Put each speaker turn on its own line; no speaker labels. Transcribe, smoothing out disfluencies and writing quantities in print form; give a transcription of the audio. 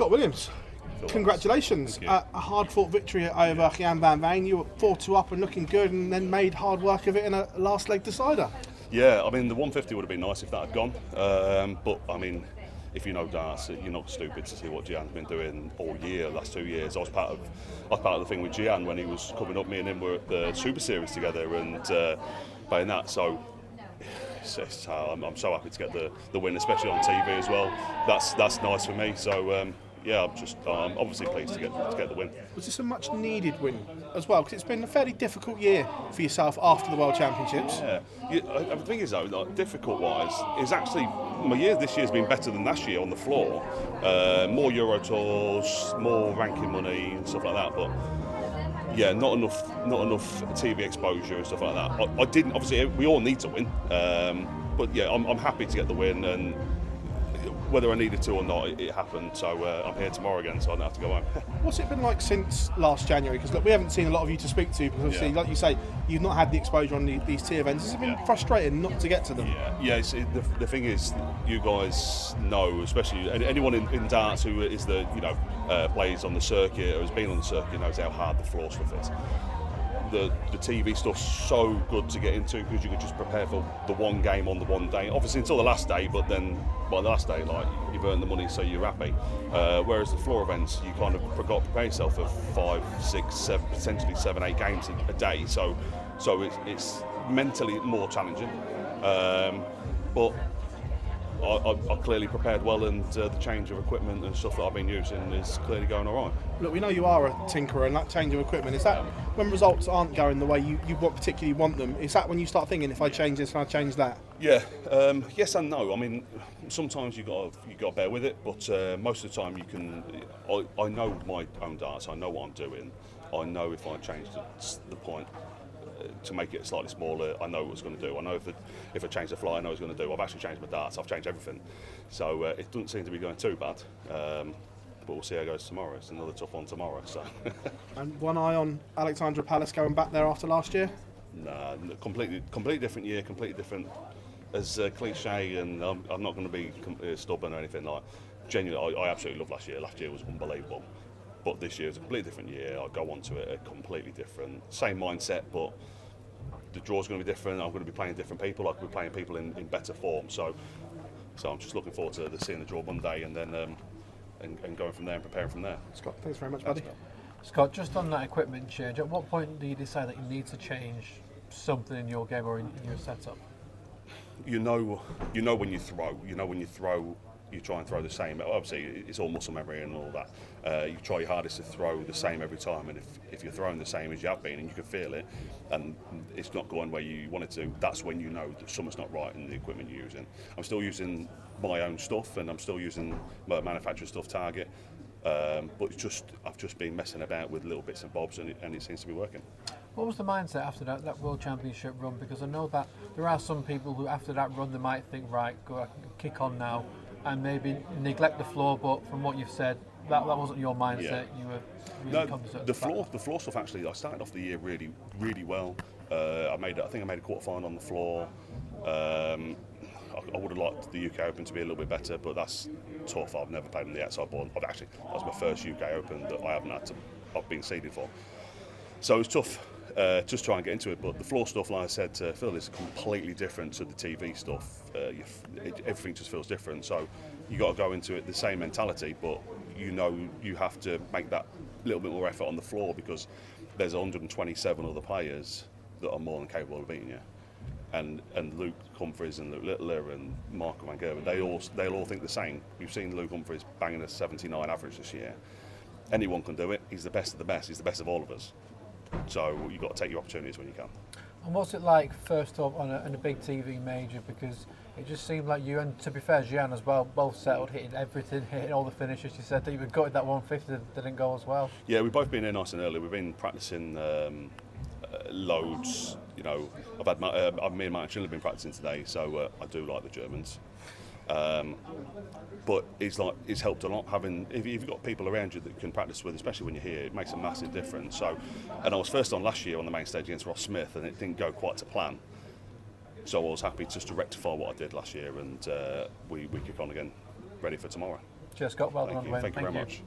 Scott Williams, congratulations. A hard-fought victory over Jan van Veen. You were 4-2 up and looking good, and then made hard work of it in a last leg decider.
Yeah, I mean, the 150 would have been nice if that had gone. But, I mean, if you know darts, you're not stupid to see what Gian's been doing all year, last 2 years. I was part of the thing with Gian when he was coming up. Me and him were at the Super Series together and playing that. So I'm so happy to get the win, especially on TV as well. That's nice for me. So yeah, I'm obviously pleased to get the win.
Was this a much needed win as well? Because it's been a fairly difficult year for yourself after the World Championships.
Yeah, the thing is though, like, difficult-wise, is actually my year this year's been better than last year on the floor. More Euro tours, more ranking money and stuff like that, but. Yeah, not enough TV exposure and stuff like that. I didn't. Obviously, we all need to win, but yeah, I'm happy to get the win, and whether I needed to or not, it happened. So I'm here tomorrow again, so I don't have to go home. What's
it been like since last January? Because we haven't seen a lot of you to speak to, because obviously, like you say, you've not had the exposure on these tea events. Has it been frustrating not to get to them?
Yeah. The thing is, you guys know, especially anyone in darts who is plays on the circuit or has been on the circuit knows how hard the floor stuff is. The TV stuff's so good to get into because you can just prepare for the one game on the one day. Obviously until the last day, but then by the last day, like, you've earned the money, so you're happy. Whereas the floor events, you kind of got to prepare yourself for 5, 6, 7, potentially 7, 8 games a day. So it's mentally more challenging. But I clearly prepared well, and the change of equipment and stuff that I've been using is clearly going all right.
Look, we know you are a tinkerer, and that change of equipment, is that when results aren't going the way you particularly want them, is that when you start thinking, if I change this and I change that?
Yeah, yes and no. I mean, sometimes you got to bear with it, but most of the time you can. I know my own darts. I know what I'm doing. I know if I change the point to make it slightly smaller, I know what it's going to do. I know if I change the fly, I know what it's going to do. I've actually changed my darts. I've changed everything. So it doesn't seem to be going too bad. But we'll see how it goes tomorrow. It's another tough one tomorrow. So.
And one eye on Alexandra Palace going back there after last year?
Nah, completely different year, completely different. As cliche, and I'm not going to be stubborn or anything. Like, genuinely, I absolutely loved last year. Last year was unbelievable. But this year is a completely different year. I'll go on to it a completely different, same mindset, but the draw's going to be different. I'm going to be playing different people. I could be playing people in better form. So I'm just looking forward to seeing the draw Monday, and then and going from there and preparing from there.
Scott, thanks very much, buddy.
Scott, just on that equipment change, at what point do you decide that you need to change something in your game or in your setup?
You know when you throw. You try and throw the same. Obviously, it's all muscle memory and all that. You try your hardest to throw the same every time, and if you're throwing the same as you have been and you can feel it, and it's not going where you want it to, that's when you know that something's not right in the equipment you're using. I'm still using my own stuff, and I'm still using my manufacturer stuff, Target, but I've just been messing about with little bits and bobs, and it seems to be working.
What was the mindset after that World Championship run? Because I know that there are some people who, after that run, they might think, right, go kick on now, and maybe neglect the floor. But from what you've said, that wasn't your mindset.
Yeah.
You were really confident.
The floor stuff, actually, I started off the year really, really well. I think I made a quarter-final on the floor. I would have liked the UK Open to be a little bit better, but that's tough. I've never played on the outside board. That was my first UK Open that I haven't I've been seeded for. So it's tough. Just try and get into it, but the floor stuff, like I said to Phil, is completely different to the TV stuff. Everything just feels different, so you got to go into it the same mentality, but you have to make that little bit more effort on the floor, because there's 127 other players that are more than capable of beating you, and Luke Humphries and Luke Littler and Marco Van Gerwen, they'll all think the same. You've seen Luke Humphries banging a 79 average this year. Anyone can do it. He's the best of the best. He's the best of all of us. So you've got to take your opportunities when you can.
And what's it like, first off, on a big TV major? Because it just seemed like you, and to be fair, Gian as well, both settled, hitting everything, hitting all the finishes. You said that you got that 150 that didn't go as well.
Yeah, we've both been here nice and early. We've been practicing loads. I've had me and Martin Schindler have been practicing today, so I do like the Germans. But it's helped a lot having, if you've got people around you that you can practice with, especially when you're here, it makes a massive difference. And I was first on last year on the main stage against Ross Smith, and it didn't go quite to plan. So I was happy just to rectify what I did last year, and we kick on again, ready for tomorrow.
Cheers, Scott. Well done,
Thank you.
Wayne.
Thank you very much.